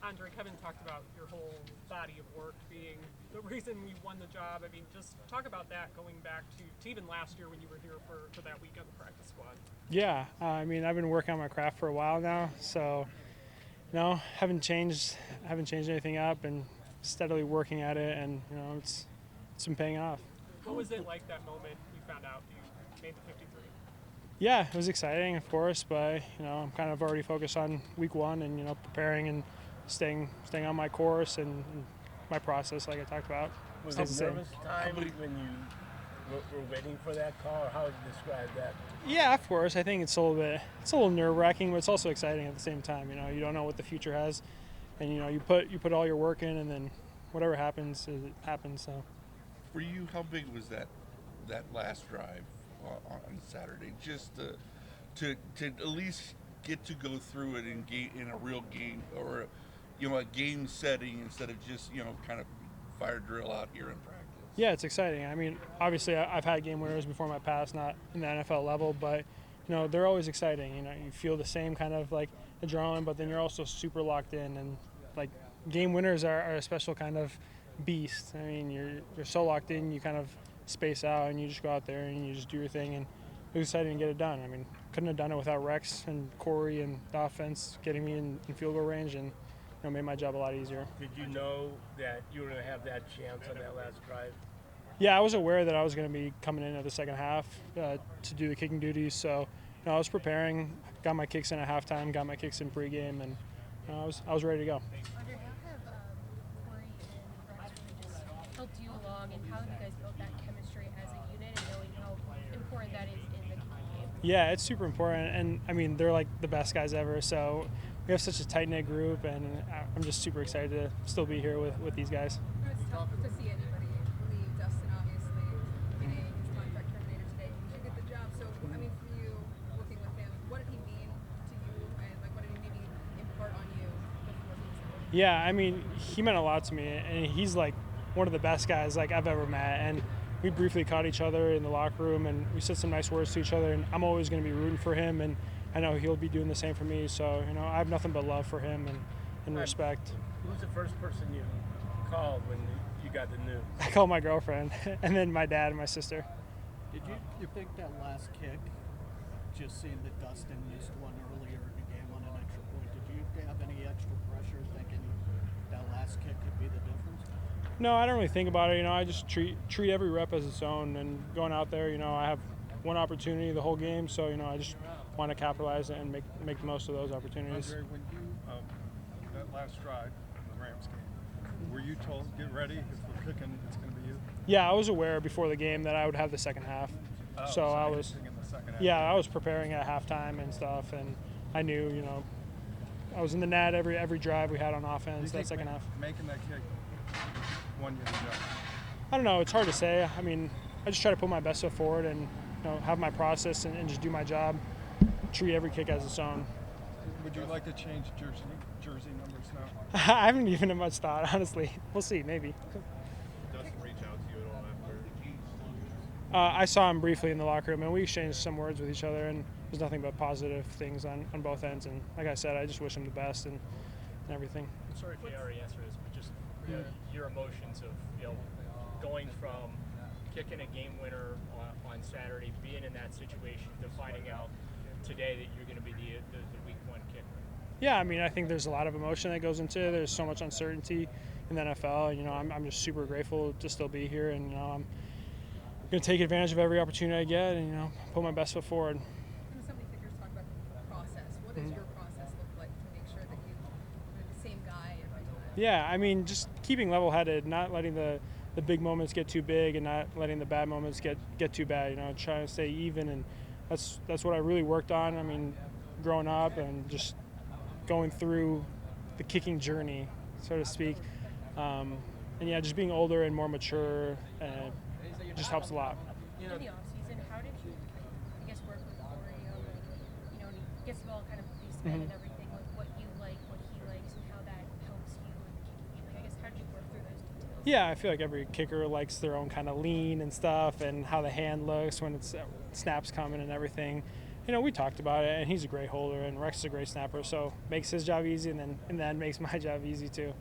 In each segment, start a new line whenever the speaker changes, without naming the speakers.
Andre, Kevin talked about your whole body of work being the reason we won the job. I mean, just talk about that going back to even last year when you were here for that week on the practice squad.
Yeah, I mean, I've been working on my craft for a while now, so no, haven't changed anything up, and steadily working at it, and it's been paying off.
What was it like that moment you found out you made the 53?
Yeah, it was exciting, of course, but I'm kind of already focused on week one, and preparing and staying on my course and my process, like I talked about.
Was
Stays
it
the same.
nervous time when you were waiting for that call, or how would you describe that?
Yeah, of course. I think it's a little nerve wracking, but it's also exciting at the same time. You don't know what the future has, and you put all your work in, and then whatever happens, it happens. So.
For you, how big was that last drive on Saturday? Just to at least get to go through it in a real game, or a game setting, instead of just kind of fire drill out here in practice.
Yeah, it's exciting. I mean, obviously, I've had game winners before in my past, not in the NFL level, but they're always exciting. You feel the same kind of like adrenaline, but then you're also super locked in, and like game winners are a special kind of beast. I mean, you're so locked in, you kind of space out, and you just go out there and you just do your thing, and it was exciting to get it done. I mean, couldn't have done it without Rex and Corey and the offense getting me in field goal range, and made my job a lot easier.
Did you know that you were going to have that chance on that last drive?
Yeah, I was aware that I was going to be coming in at the second half to do the kicking duties, so I was preparing, got my kicks in at halftime, got my kicks in pregame, and I was ready to go.
Andre, how have Corey and Rex really just helped you along, and how have you guys built that chemistry as a unit, and knowing how important that is in the kicking game?
Yeah, it's super important, and I mean, they're like the best guys ever, so we have such a tight-knit group, and I'm just super excited to still be here with these guys.
It's tough to see anybody leave. Dustin, obviously, getting his contract terminated today. He should get the job. So, I mean, for you, working with him, what did he mean to you, and what did he maybe impart on you before he was?
Yeah, I mean, he meant a lot to me, and he's like one of the best guys like I've ever met, and we briefly caught each other in the locker room, and we said some nice words to each other, and I'm always going to be rooting for him, and I know he'll be doing the same for me, so I have nothing but love for him and respect.
Who was the first person you called when you got the news?
I called my girlfriend, and then my dad and my sister.
Did you think that last kick, just seeing that Dustin missed one earlier in the game on an extra point, did you have any extra pressure thinking that last kick could be the difference?
No, I don't really think about it. I just treat every rep as its own, and going out there, I have one opportunity the whole game, so I just want to capitalize and make the most of those opportunities.
Andre, when you that last drive in the Rams game, were you told, get ready, if we're kicking, it's going to be you?
Yeah, I was aware before the game that I would have the second half. So I was,
in the second half.
yeah, I was preparing at halftime and stuff, and I knew, I was in the net every drive we had on offense that second half.
Making that kick won you the job?
I don't know, it's hard to say. I mean, I just try to put my best foot forward and have my process and just do my job, treat every kick as its own.
Would you like to change jersey numbers now?
I haven't given it much thought, honestly. We'll see, maybe.
Dustin reach out to you at all after?
I saw him briefly in the locker room, and we exchanged some words with each other, and there's nothing but positive things on both ends. And like I said, I just wish him the best and everything.
I'm sorry if you already answered this, but just your emotions of going from kicking a game winner on Saturday, being in that situation, to finding out today that you're going to be the week one kicker.
Yeah, I mean, I think there's a lot of emotion that goes into it. There's so much uncertainty in the NFL. I'm just super grateful to still be here, and I'm going to take advantage of every opportunity I get, and put my best foot forward.
And so many kickers talk about the process. What does your process look like to make sure that you're the same guy every time?
Yeah, I mean, just keeping level-headed, not letting the big moments get too big, and not letting the bad moments get too bad. Trying to stay even, and that's what I really worked on. I mean, growing up and just going through the kicking journey, so to speak. And yeah, just being older and more mature just helps a lot.
In the offseason, how did you, I guess, work with Corey on, he gets the ball kind of spin and everything, like what you like, what he likes, and how that helps you in the kicking game? Like, I guess, how did you work through those details?
Yeah, I feel like every kicker likes their own kind of lean and stuff, and how the hand looks when it's snaps coming and everything. we talked about it, and he's a great holder, and Rex is a great snapper, so makes his job easy, and then makes my job easy too.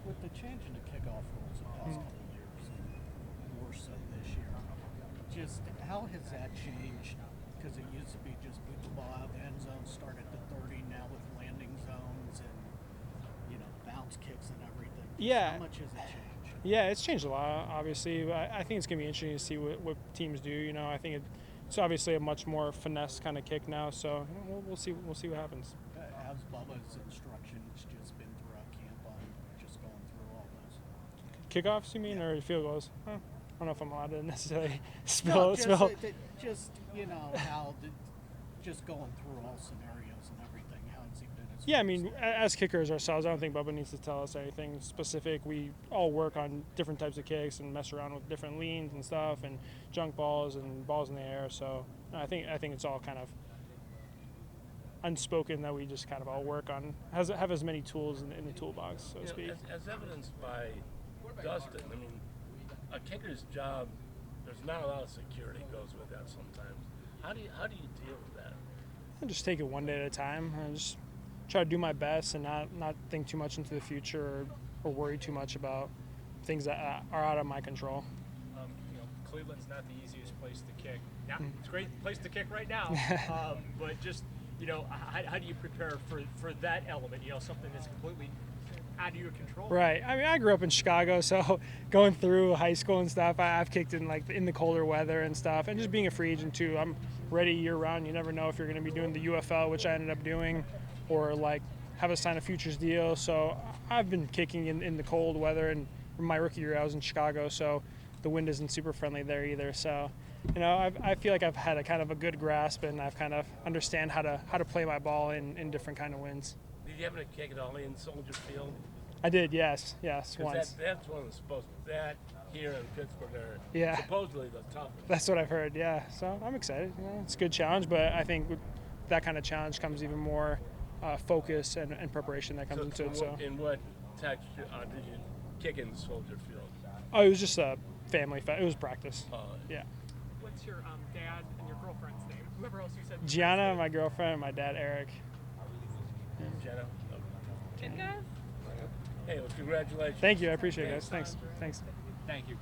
With the change in the kickoff rules the past couple of years, and more so this year, just how has that changed? Because it used to be just put the ball out of the end zone, start at the 30, now with landing zones and bounce kicks and everything.
Yeah.
How much has it changed?
Yeah, it's changed a lot, obviously. But I think it's going to be interesting to see what teams do. I think it's obviously a much more finesse kind of kick now. So we'll see what happens.
How's Bubba's instructions just been throughout camp on just going through all those?
Kickoffs, you mean, or field goals? I don't know if I'm allowed to necessarily
No,
spill.
How just going through all scenarios and everything. How has he been?
Yeah, I mean, as kickers ourselves, I don't think Bubba needs to tell us anything specific. We all work on different types of kicks and mess around with different leans and stuff, and junk balls and balls in the air. So I think it's all kind of unspoken that we just kind of all work on, have as many tools in the toolbox, so to speak.
As evidenced by Dustin, I mean, a kicker's job, there's not a lot of security goes with that sometimes. How do you deal with that?
I just take it one day at a time. I just try to do my best and not think too much into the future or worry too much about things that are out of my control.
Cleveland's not the easiest place to kick. Yeah, it's a great place to kick right now. But just, how do you prepare for that element? Something that's completely out of your control.
Right. I mean, I grew up in Chicago, so going through high school and stuff, I've kicked in the colder weather and stuff, and just being a free agent too. I'm ready year round. You never know if you're going to be doing the UFL, which I ended up doing, or have a sign a futures deal. So I've been kicking in the cold weather, and my rookie year I was in Chicago, so the wind isn't super friendly there either. So, I feel like I've had a kind of a good grasp, and I've kind of understand how to play my ball in different kind of winds.
Did you ever kick it all in Soldier Field?
I did, yes, once.
That's one of the that here in Pittsburgh are
Yeah.
supposedly the toughest.
That's what I've heard, yeah. So I'm excited. It's a good challenge, but I think with that kind of challenge comes even more focus and preparation that comes into it. So.
In what texture did you kick in Soldier Field?
Oh, it was just a family. It was practice. Yeah.
What's your dad and your girlfriend's name? Whoever else you said.
Gianna, my girlfriend, and my dad, Eric.
Jenna?
Good guys.
Hey, well, congratulations.
Thank you. I appreciate it, guys. Thanks.
Thank you.